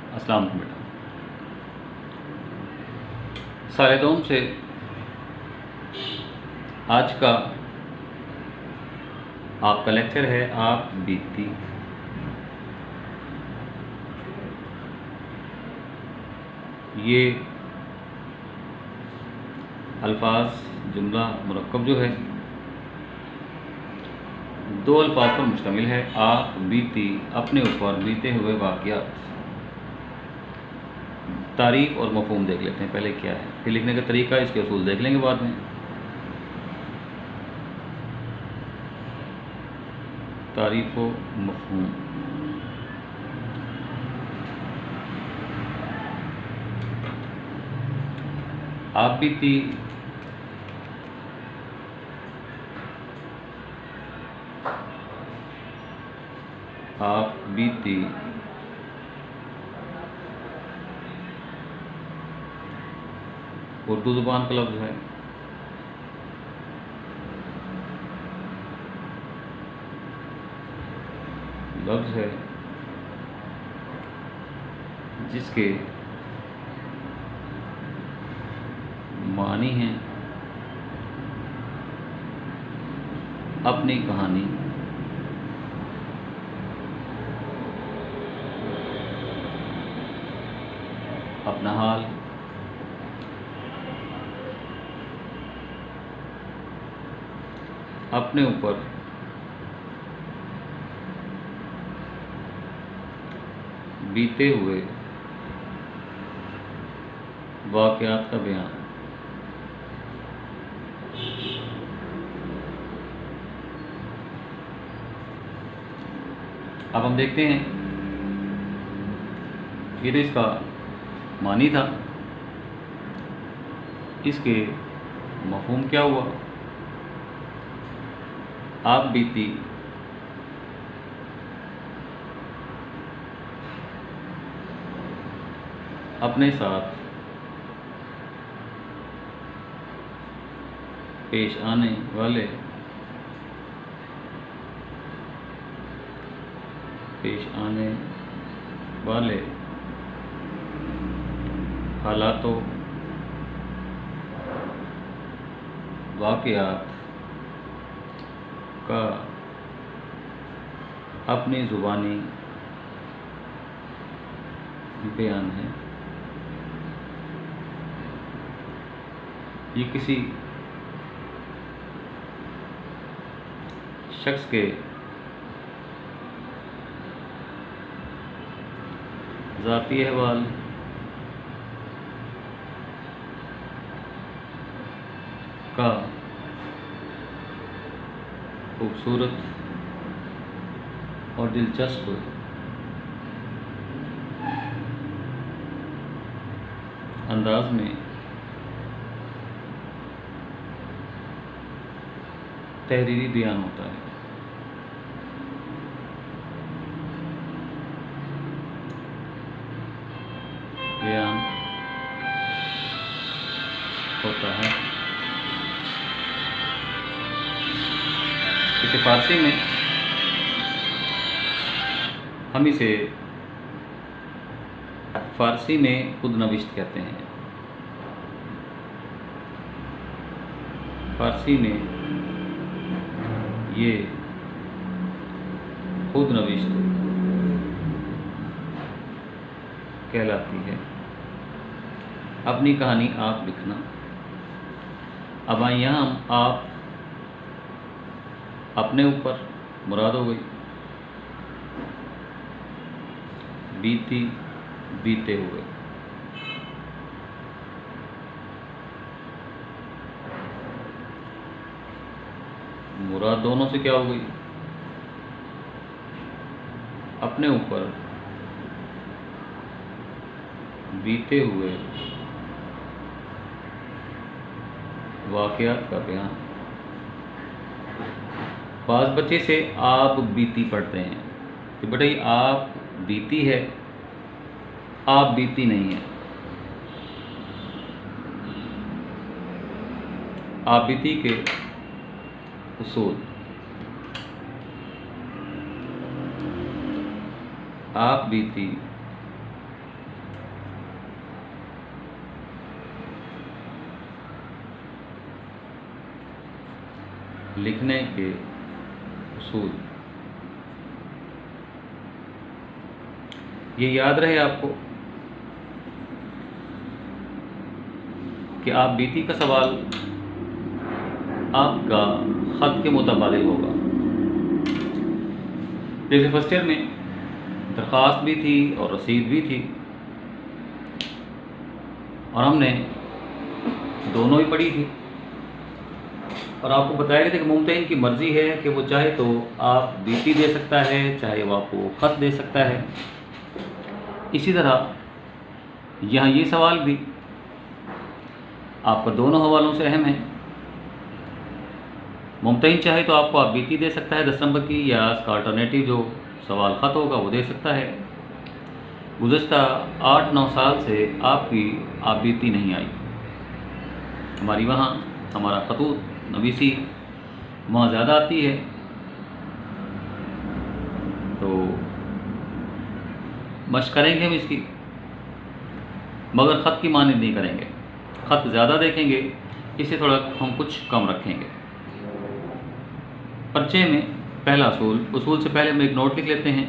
अस्सलाम वालेकुम बेटा। सालेदोम से आज का आपका लेक्चर है आप बीती। ये अल्फाज जुमला मुरक्कब जो है दो अल्फाज पर मुश्तमिल है। आप बीती, अपने ऊपर बीते हुए वाक़यात। तारीफ़ और मफ़हूम देख लेते हैं पहले क्या है, फिर लिखने का तरीका, इसके उसूल देख लेंगे बाद में। तारीफ़ व मफ़हूम। आप बीती आप बीती उर्दू ज़ुबान का लफ्ज़ है। लफ्ज़ है जिसके मानी हैं अपनी कहानी, अपना हाल, अपने ऊपर बीते हुए वाक़यात का बयान। अब हम देखते हैं, ये तो इसका मानी था, इसके मफ़हूम क्या हुआ। आप बीती अपने साथ पेश आने वाले हालातों, वाक़यात का अपनी ज़ुबानी बयान है। ये किसी शख्स के ज़ाती अहवाल का खूबसूरत और दिलचस्प अंदाज में तहरीरी बयान होता है। बयान होता है। इसे फारसी में हम इसे फारसी में खुद नविश्त कहते हैं। फारसी में ये खुद नविश्त कहलाती है। अपनी कहानी आप लिखना। अब आइए यहाँ हम आप अपने ऊपर मुराद हो गई, बीती बीते हुए। मुराद दोनों से क्या हो गई, अपने ऊपर बीते हुए वाक़यात का बयान। बाज़ बच्चे से आप बीती पढ़ते हैं कि बेटा ये आप बीती है, आप बीती नहीं है। आप बीती के उसूल। आप बीती लिखने के उसूल। ये याद रहे आपको कि आप बीती का सवाल आपका ख़त के मुताबिक होगा। जैसे फर्स्ट ईयर में दरख्वास्त भी थी और रसीद भी थी, और हमने दोनों ही पढ़ी थी, और आपको बताया गया था कि मुमतहिन की मर्ज़ी है कि वो चाहे तो आप बीती दे सकता है, चाहे वो आपको ख़त दे सकता है। इसी तरह यहाँ ये सवाल भी आपका दोनों हवालों से अहम है। मुमतहिन चाहे तो आपको आप बीती दे सकता है 10 नंबर की, या इसका अल्टरनेटिव जो सवाल ख़त होगा वो दे सकता है। गुज़श्ता 8-9 साल से आपकी आप बीती नहीं आई। हमारी वहाँ हमारा ख़तूत नवीसी वहाँ ज़्यादा आती है, तो मशक़ करेंगे हम इसकी, मगर ख़त की मानिंद नहीं करेंगे। ख़त ज़्यादा देखेंगे, इसे थोड़ा हम कुछ कम रखेंगे। पर्चे में पहला उसूल से पहले हम एक नोट लिख लेते हैं।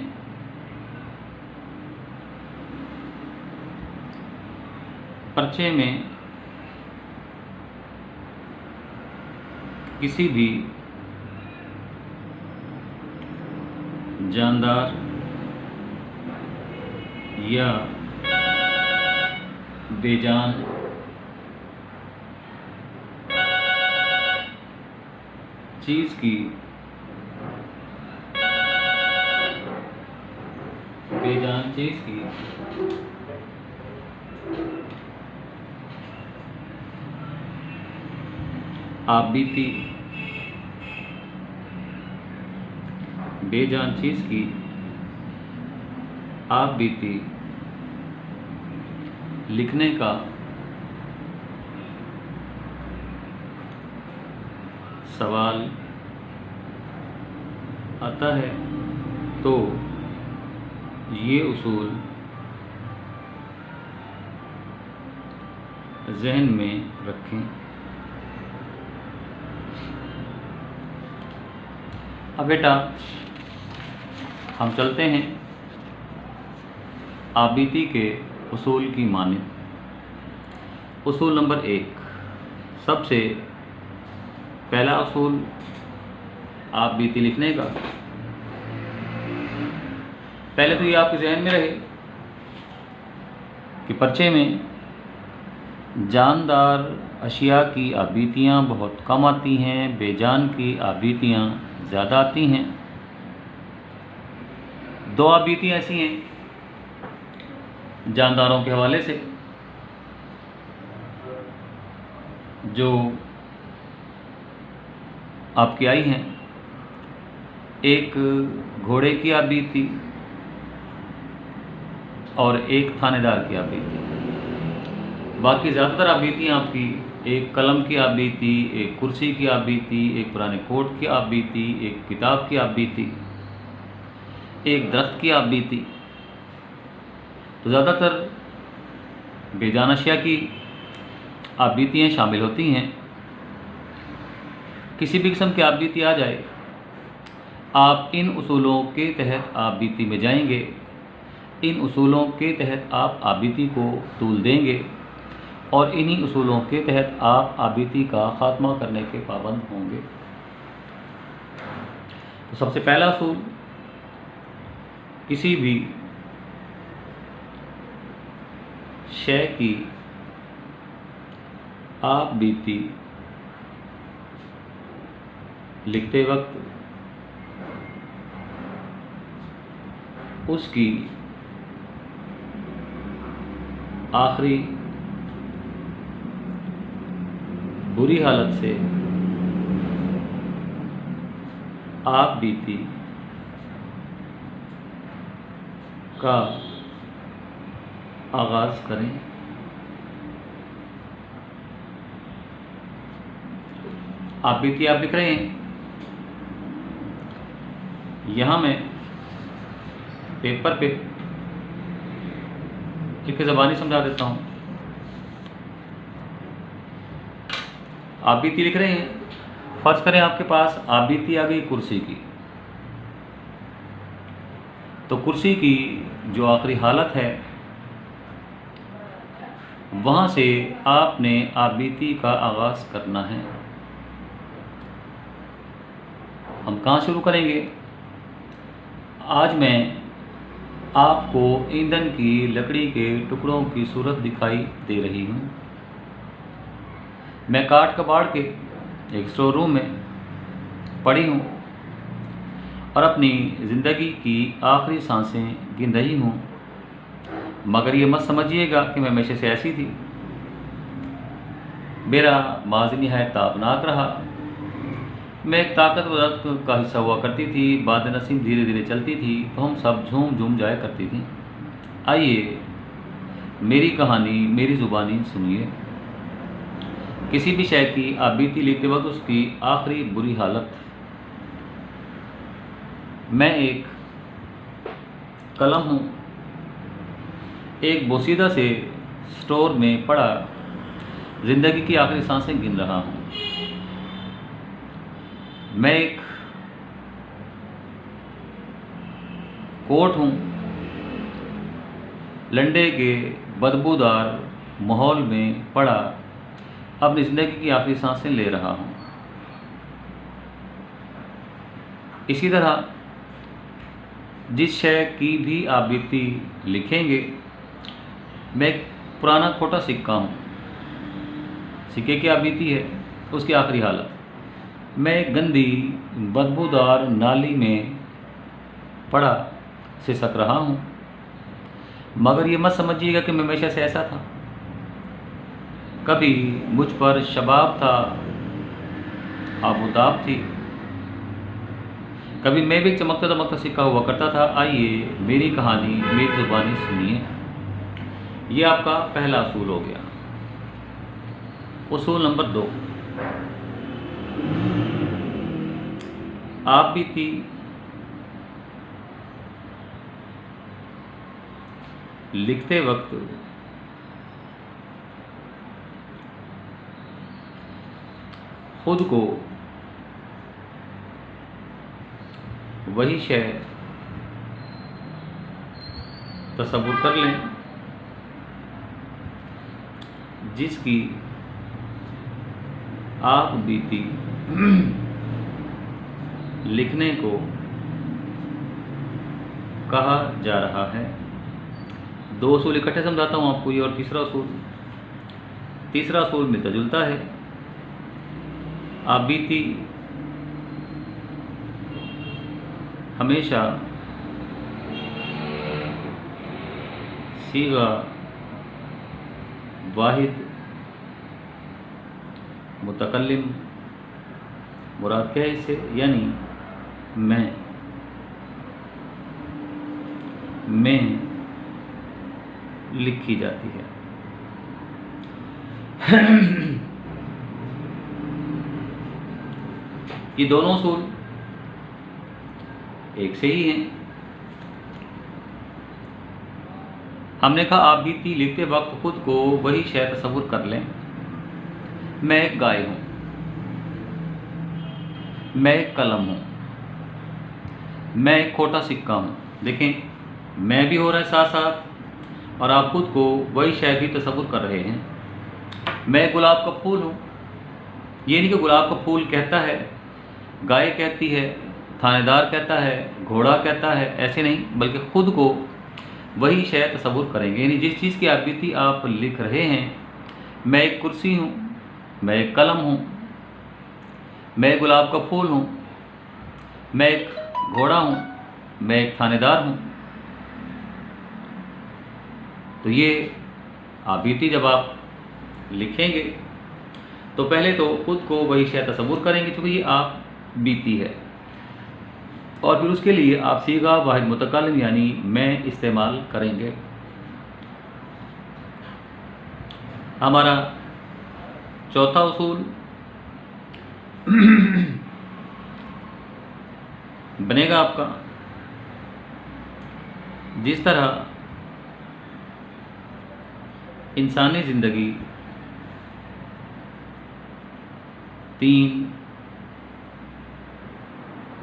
पर्चे में किसी भी जानदार या बेजान चीज़ की आप बीती, बेजान चीज़ की आप बीती लिखने का सवाल आता है तो ये उसूल ज़हन में रखें। अब बेटा हम चलते हैं आप बीती के उसूल की मानिंद। उसूल नंबर 1, सबसे पहला उसूल आप बीती लिखने का। पहले तो ये आपके ज़हन में रहे कि पर्चे में जानदार अशिया की आबीतियाँ बहुत कम आती हैं, बेजान की आबीतियाँ ज़्यादा आती हैं। 2 आबीतियाँ ऐसी हैं जानदारों के हवाले से जो आपकी आई हैं। एक घोड़े की आबीती और एक थानेदार की आबीती। बाकी ज़्यादातर आबीतियाँ आपकी एक कलम की आबीती, एक कुर्सी की आबीती, एक पुराने कोट की आबीती, एक किताब की आबीती, एक दरख्त की आबीती। तो ज़्यादातर बेजान अशिया की आबीतियाँ शामिल होती हैं। किसी भी किस्म की आबीती आ जाए, आप इन उसूलों के तहत आबीती में जाएंगे, इन उसूलों के तहत आप आबीती को तूल देंगे, और इन्हीं उसूलों के तहत आप आबीती का ख़ात्मा करने के पाबंद होंगे। तो सबसे पहला उसूल, किसी भी शय की आप बीती लिखते वक्त उसकी आखिरी बुरी हालत से आप बीती का आगाज़ करें। आप बीती आप लिख रहे हैं, यहाँ मैं पेपर पे लिख के ज़बानी समझा देता हूँ। आप बीती लिख रहे हैं, फ़र्ज़ करें आपके पास आबीती आ गई कुर्सी की, तो कुर्सी की जो आखिरी हालत है वहाँ से आपने आबीती का आगाज़ करना है। हम कहाँ शुरू करेंगे? आज मैं आपको ईंधन की लकड़ी के टुकड़ों की सूरत दिखाई दे रही हूँ। मैं काट कबाड़ के एक स्टोर रूम में पड़ी हूँ और अपनी ज़िंदगी की आखिरी सांसें गिन रही हूँ, मगर ये मत समझिएगा कि मैं हमेशा से ऐसी थी। मेरा माज़ी निहायत ताबनाक रहा। मैं एक ताकतवर औरत का हिस्सा हुआ करती थी। बाद नसीब धीरे धीरे चलती थी तो हम सब झूम झूम जाया करती थी। आइए मेरी कहानी मेरी ज़ुबानी सुनिए। किसी भी शय की आबीती लिखते वक्त उसकी आखिरी बुरी हालत। मैं एक कलम हूँ, एक बोसीदा से स्टोर में पड़ा ज़िंदगी की आखिरी सांसें गिन रहा हूँ। मैं एक कोट हूँ, लंडे के बदबूदार माहौल में पड़ा अपनी ज़िंदगी की आखिरी सांसें ले रहा हूँ। इसी तरह जिस शय की भी आप बीती लिखेंगे, मैं एक पुराना खोटा सिक्का हूँ। सिक्के की आप बीती है उसकी आखिरी हालत। मैं एक गंदी बदबूदार नाली में पड़ा सिसक रहा हूँ, मगर ये मत समझिएगा कि मैं हमेशा से ऐसा था। कभी मुझ पर शबाब था, आबूताब थी, कभी मैं भी एक चमकता दमकता सिक्का हुआ करता था। आइए मेरी कहानी मेरी ज़ुबानी सुनिए। ये आपका पहला असूल हो गया। उसूल नंबर 2, आप बीती लिखते वक्त खुद को वही शय तसव्वुर कर लें जिसकी आप बीती लिखने को कहा जा रहा है। 2 असूल इकट्ठे समझाता हूँ आपको, ये और तीसरा असूल मिलता जुलता है। आप बीती हमेशा सीगा वाहिद मुतकल्लिम, मुराद क्या है इससे, यानी मैं लिखी जाती है। ये दोनों असूल एक से ही हैं। हमने कहा आप बीती लिखते वक्त खुद को वही शय तसव्वुर कर लें। मैं एक गाय हूँ, मैं एक कलम हूँ, मैं एक खोटा सिक्का हूँ। देखें, मैं भी हो रहा है साथ साथ और आप खुद को वही शय भी तसव्वुर कर रहे हैं। मैं गुलाब का फूल हूँ। ये नहीं कि गुलाब का फूल कहता है, गाय कहती है, थानेदार कहता है, घोड़ा कहता है, ऐसे नहीं, बल्कि खुद को वही शय तसव्वुर करेंगे। यानी जिस चीज़ की आप बीती आप लिख रहे हैं, मैं एक कुर्सी हूँ, मैं एक कलम हूँ, मैं एक गुलाब का फूल हूँ, मैं एक घोड़ा हूँ, मैं एक थानेदार हूँ। तो ये आप बीती जब आप लिखेंगे तो पहले तो खुद को वही शय तसव्वुर करेंगे क्योंकि ये आप बीती है, और फिर उसके लिए आप सीगा वाहिद मुतकल्लिम यानी मैं इस्तेमाल करेंगे। हमारा चौथा उसूल बनेगा आपका, जिस तरह इंसानी ज़िंदगी 3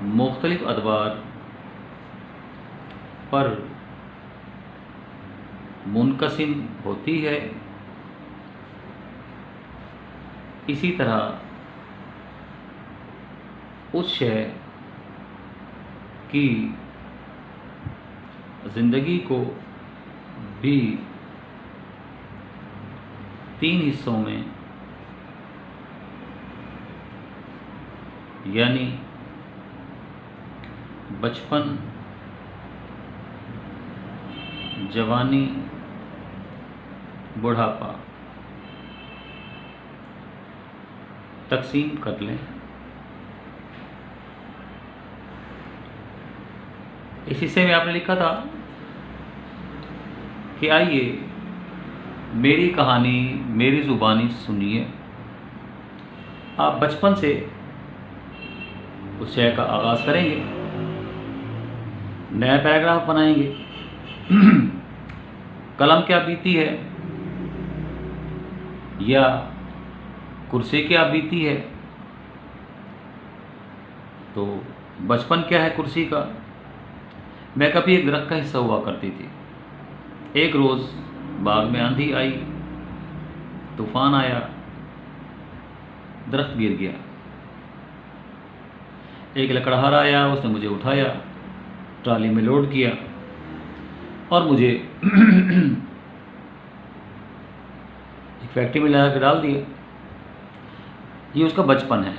मुख्तलिफ अदवार पर मुनक़सिम होती है, इसी तरह उस शय की ज़िंदगी को भी 3 हिस्सों में यानी बचपन, जवानी, बुढ़ापा तकसीम कर लें। इस हिस्से में आपने लिखा था कि आइए मेरी कहानी मेरी ज़ुबानी सुनिए। आप बचपन से उस शय का आगाज़ करेंगे, नया पैराग्राफ बनाएंगे। कलम क्या बीती है या कुर्सी क्या बीती है, तो बचपन क्या है कुर्सी का। मैं कभी एक दरख्त का हिस्सा हुआ करती थी। एक रोज़ बाग में आंधी आई, तूफ़ान आया, दरख्त गिर गया। एक लकड़हारा आया, उसने मुझे उठाया, ट्राली में लोड किया और मुझे एक फैक्ट्री में ला के डाल दिया। ये उसका बचपन है।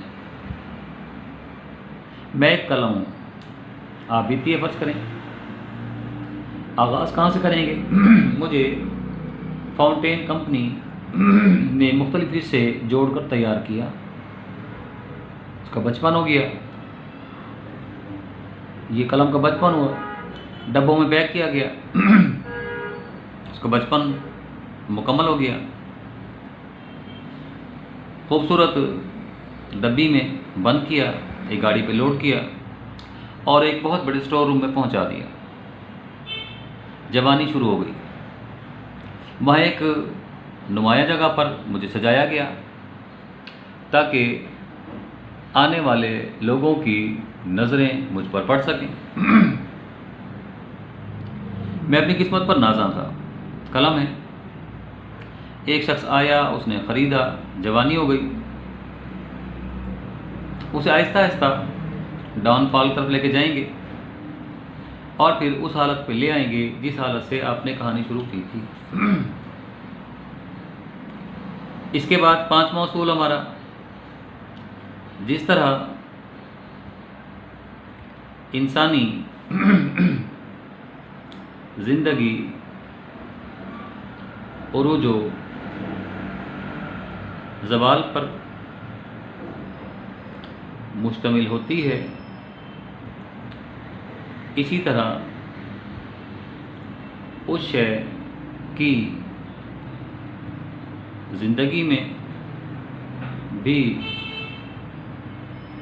मैं एक कलम हूँ, आप बीती है फर्ज करें। आगाज़ कहाँ से करेंगे? मुझे फाउंटेन कंपनी ने मुख्तलिफ हिस्से जोड़कर तैयार किया, उसका बचपन हो गया। ये कलम का बचपन हुआ, डब्बों में पैक किया गया, उसका बचपन मुकम्मल हो गया। खूबसूरत डब्बी में बंद किया, एक गाड़ी पे लोड किया और एक बहुत बड़े स्टोर रूम में पहुंचा दिया। जवानी शुरू हो गई। वहाँ एक नुमाया जगह पर मुझे सजाया गया ताकि आने वाले लोगों की नज़रें मुझ पर पड़ सकें। मैं अपनी किस्मत पर नाज़ा था। कलम है, एक शख्स आया, उसने ख़रीदा, जवानी हो गई। उसे आहिस्ता आहिस्ता डाउनफॉल तरफ लेके जाएंगे और फिर उस हालत पे ले आएंगे जिस हालत से आपने कहानी शुरू की थी। इसके बाद 5वां उसूल हमारा, जिस तरह इंसानी ज़िंदगी उरूजो ज़वाल पर मुश्तमिल होती है, इसी तरह उस शय की ज़िंदगी में भी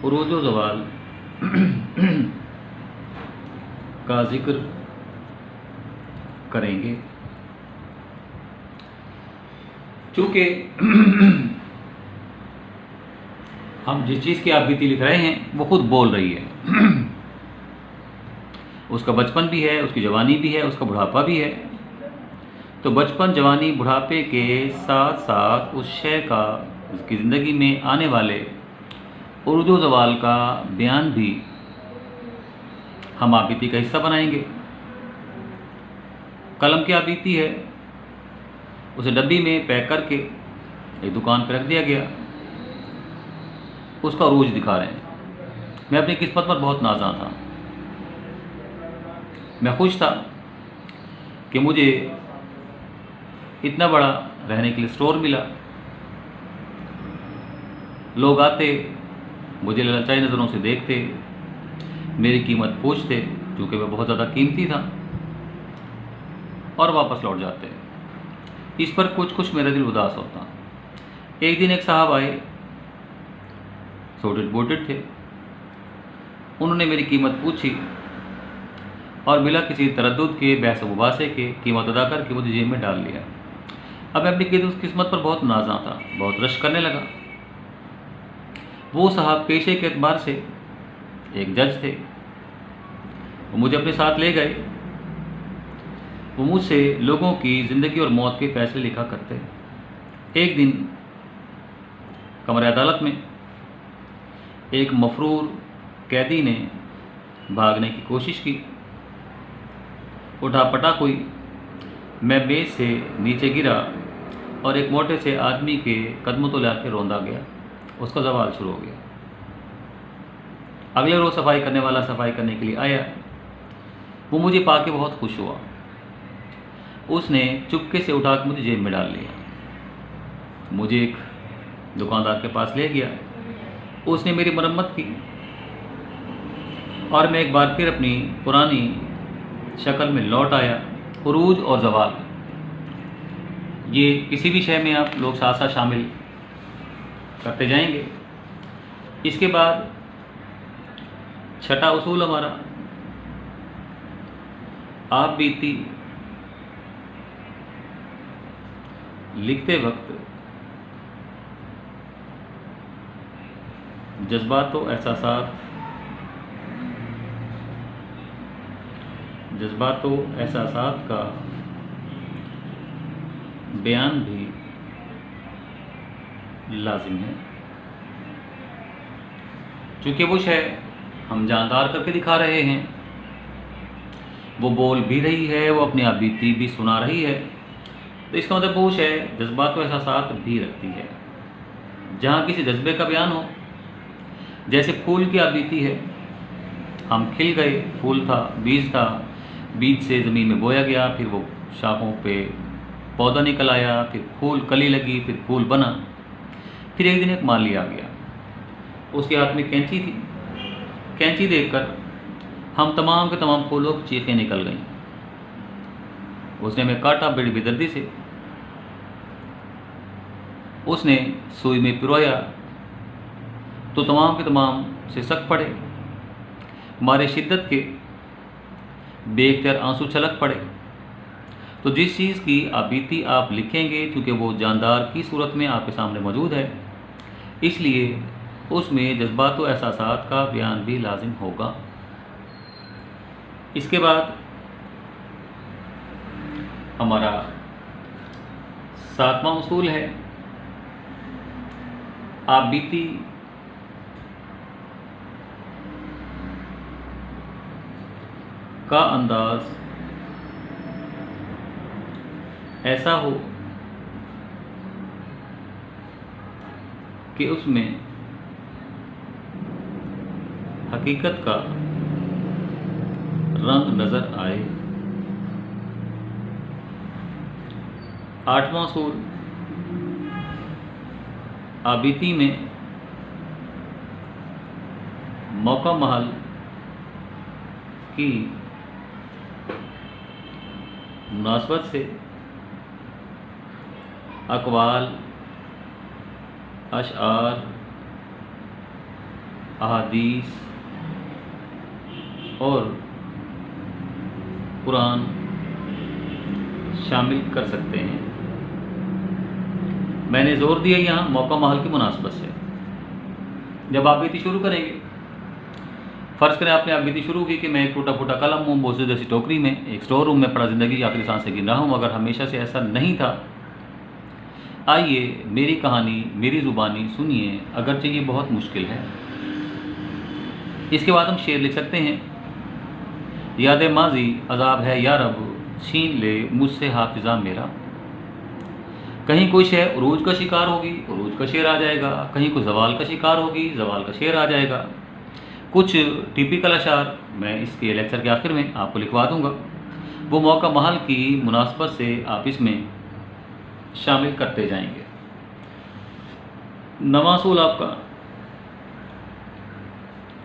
उरूजो ज़वाल का ज़िक्र करेंगे। चूँकि हम जिस चीज़ की आप बीती लिख रहे हैं वो खुद बोल रही है। उसका बचपन भी है, उसकी जवानी भी है, उसका बुढ़ापा भी है। तो बचपन, जवानी, बुढ़ापे के साथ साथ उस शय का उसकी ज़िंदगी में आने वाले उर्दू ज़वाल का बयान भी हम आबीती का हिस्सा बनाएंगे। कलम क्या बीती है, उसे डब्बी में पैक करके एक दुकान पर रख दिया गया, उसका रोज दिखा रहे हैं। मैं अपनी किस्मत पर बहुत नाज़ा था। मैं खुश था कि मुझे इतना बड़ा रहने के लिए स्टोर मिला। लोग आते, मुझे ललचाई नज़रों से देखते, मेरी कीमत पूछते क्योंकि मैं बहुत ज़्यादा कीमती था, और वापस लौट जाते। इस पर कुछ कुछ मेरा दिल उदास होता। एक दिन एक साहब आए, सूटेड बूटेड थे। उन्होंने मेरी कीमत पूछी और बिला किसी तरद्दुद के, बहस मुबासे के कीमत अदा करके मुझे जेब में डाल लिया। अब मैं अपनी किस्मत पर बहुत नाज़ा था, बहुत रश करने लगा। वो साहब पेशे के एतबार से एक जज थे, वो मुझे अपने साथ ले गए। वो मुझसे लोगों की ज़िंदगी और मौत के फैसले लिखा करते। एक दिन कमरे अदालत में एक मफरूर कैदी ने भागने की कोशिश की, उठापटक हुई। मैं मेज से नीचे गिरा और एक मोटे से आदमी के कदमों तो लाके रोंदा गया। उसका सवाल शुरू हो गया। अगले रोज़ सफाई करने वाला सफाई करने के लिए आया। वो मुझे पाके बहुत खुश हुआ। उसने चुपके से उठा के मुझे जेब में डाल लिया, मुझे एक दुकानदार के पास ले गया। उसने मेरी मरम्मत की और मैं एक बार फिर अपनी पुरानी शक्ल में लौट आया। उरूज और ज़वाल, ये किसी भी शय में आप लोग साथ साथ शामिल करते जाएंगे। इसके बाद छठा उसूल हमारा, आप बीती लिखते वक्त जज्बात व एहसासात का बयान भी लाजिम है, क्योंकि वो शय हम जानदार करके दिखा रहे हैं, वो बोल भी रही है, वो अपनी आप बीती भी सुना रही है। तो इसका मतलब वो शय जज्बात व एहसासात भी रखती है। जहाँ किसी जज्बे का बयान हो, जैसे फूल की आप बीती है, हम खिल गए, फूल था, बीज से ज़मीन में बोया गया, फिर वो शाखों पे पौधा निकल आया, फिर फूल कली लगी, फिर फूल बना। फिर एक दिन एक माली आ गया, उसके हाथ में कैंची थी। कैंची देखकर हम तमाम के तमाम फूलों की चीखें निकल गईं। उसने हमें काटा बड़ी बेदर्दी से। उसने सुई में पिरोया तो तमाम के तमाम से सक पड़े। हमारे शिद्दत के बेख्तियार आंसू छलक पड़े। तो जिस चीज़ की आप बीती आप लिखेंगे, क्योंकि वो जानदार की सूरत में आपके सामने मौजूद है, इसलिए उसमें जज्बात व एहसासात का बयान भी लाजिम होगा। इसके बाद हमारा 7वां उसूल है, आप बीती का अंदाज ऐसा हो कि उसमें हकीकत का रंग नजर आए। 8वां उसूल, आबीती में मौका महल की मुनासबत से अक़वाल, अशआर, अहादीस और कुरान शामिल कर सकते हैं। मैंने ज़ोर दिया यहाँ मौका महल की मुनासबत से। जब आप बीती शुरू करेंगे, फ़र्ज़ करें आपने आप बीती शुरू की कि मैं एक टूटा फूटा कलम हूँ, बोझ जैसी टोकरी में एक स्टोर रूम में पड़ा ज़िंदगी की आखिरी सांसें गिन रहा हूँ। अगर हमेशा से ऐसा नहीं था, आइए मेरी कहानी, मेरी ज़ुबानी सुनिए, अगरचे ये बहुत मुश्किल है। इसके बाद हम शेर लिख सकते हैं, याद माजी अजाब है या रब, छीन ले मुझसे हाफिज़ा मेरा। कहीं कोई शय उरूज का शिकार होगी, उरूज का शेर आ जाएगा। कहीं कोई ज़वाल का शिकार होगी, ज़वाल का शेर आ जाएगा। कुछ टिपिकल अशार मैं इसके लेक्चर के आखिर में आपको लिखवा दूंगा, वो मौका महल की मुनासबत से आप इसमें शामिल करते जाएंगे। 9वां उसूल आपका,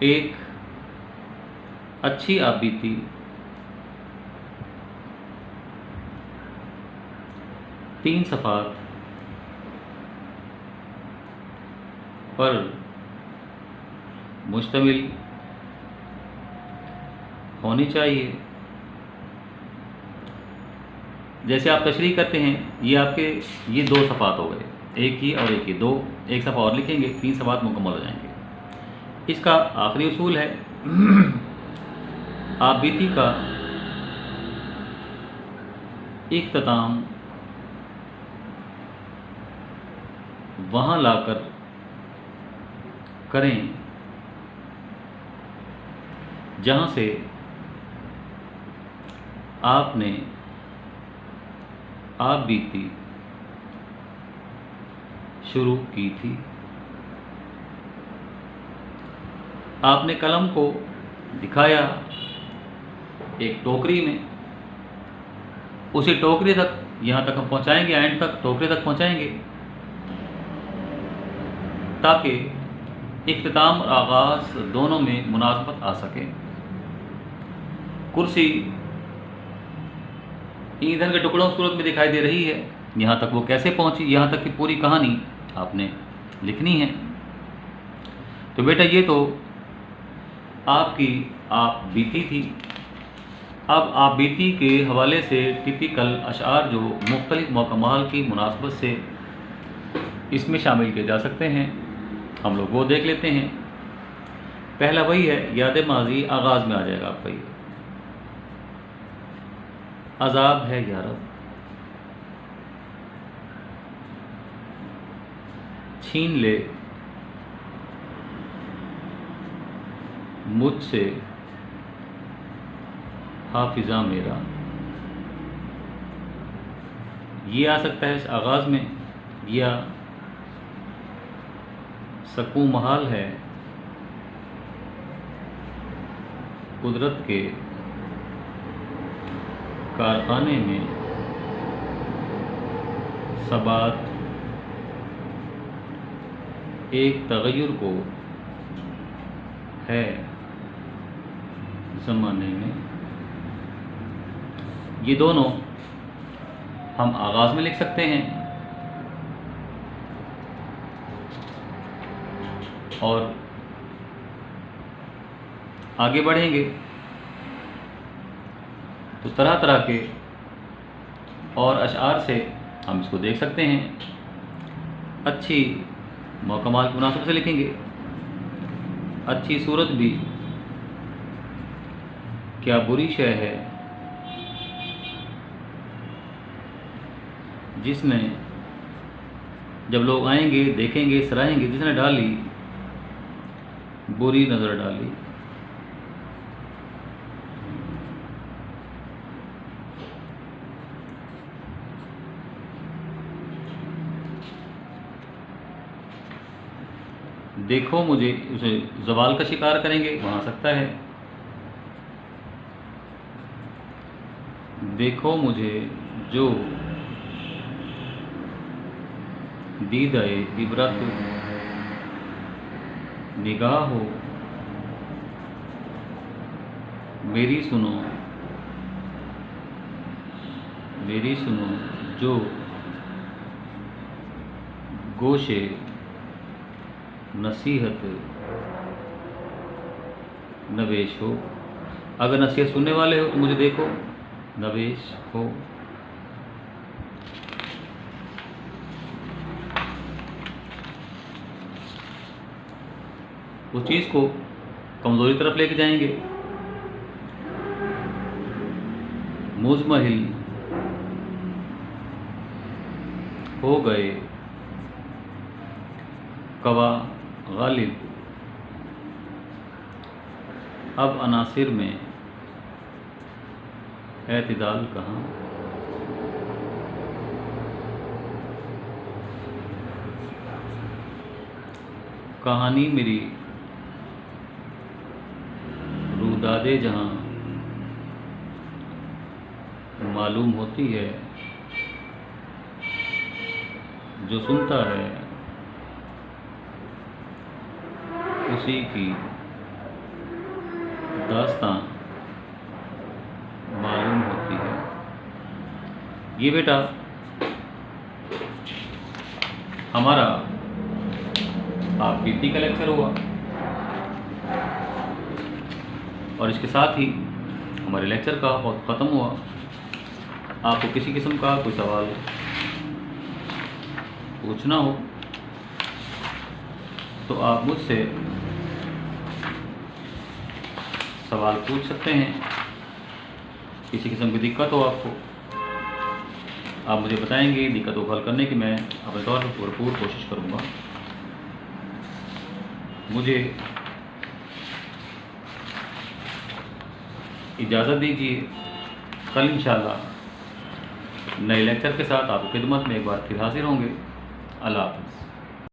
एक अच्छी आप बीती तीन सफ़ात पर मुश्तमिल होनी चाहिए। जैसे आप तशरीह करते हैं, ये आपके ये 2 सफ़ात हो गए, एक ही और एक ही, 2 एक सफ़ा और लिखेंगे, 3 सफ़ात मुकम्मल हो जाएंगे। इसका आखिरी उसूल है आप बीती का इख्तिताम वहाँ लाकर करें जहाँ से आपने आप बीती शुरू की थी। आपने कलम को दिखाया एक टोकरी में, उसी टोकरी तक, यहाँ तक हम पहुँचाएंगे, एंड तक टोकरी तक पहुँचाएंगे, ताकि इख्तिताम और आगाज़ दोनों में मुनासबत आ सके। कुर्सी ईंधन के टुकड़ों की सूरत में दिखाई दे रही है, यहाँ तक वो कैसे पहुँची, यहाँ तक की पूरी कहानी आपने लिखनी है। तो बेटा ये तो आपकी आप बीती थी। अब आप बीती के हवाले से टिपिकल अशार जो मुख्तलिफ मौकमाल की मुनासबत से इसमें शामिल किए जा सकते हैं, हम लोग वो देख लेते हैं। पहला वही है, याद माजी आगाज़ में आ जाएगा आपका ये, अज़ाब है या रब, छीन ले मुझसे हाफिज़ा मेरा। ये आ सकता है इस आगाज़ में, या सकूं महाल है कुदरत के कारखाने में सबात एक तगय्युर को है ज़माने में। ये दोनों हम आगाज़ में लिख सकते हैं, और आगे बढ़ेंगे तो तरह तरह के और अशार से हम इसको देख सकते हैं। अच्छी मौकमाल की मुनासिब से लिखेंगे, अच्छी सूरत भी क्या बुरी शय है जिसने, जब लोग आएंगे देखेंगे सराहेंगे, जिसने डाली बुरी नज़र डाली। देखो मुझे, उसे ज़वाल का शिकार करेंगे, वहाँ आ सकता है देखो मुझे जो दीदाए इबरत निगाह हो, मेरी सुनो जो गोशे नसीहत नवेश हो। अगर नसीहत सुनने वाले हो तो मुझे देखो, नवेश हो। उस चीज़ को कमज़ोरी तरफ लेके जाएंगे। मुज़महिल हो गए कवा गालिब, अब अनासिर में एतदाल कहाँ। कहानी मेरी रूदादे जहाँ मालूम होती है, जो सुनता है उसी की दास्तां मालूम होती है। ये बेटा हमारा आप बीती का लेक्चर हुआ, और इसके साथ ही हमारे लेक्चर का वक्त ख़त्म हुआ। आपको किसी किस्म का कोई सवाल पूछना हो तो आप मुझसे सवाल पूछ सकते हैं। किसी किस्म की दिक्कत हो आपको, आप मुझे बताएंगे, दिक्कत को हल करने की मैं अपने तौर पर भरपूर कोशिश करूँगा। मुझे इजाज़त दीजिए, कल इंशाअल्लाह नए लेक्चर के साथ आपकी खिदमत में एक बार फिर हाजिर होंगे। अल्लाह हाफ़िज़।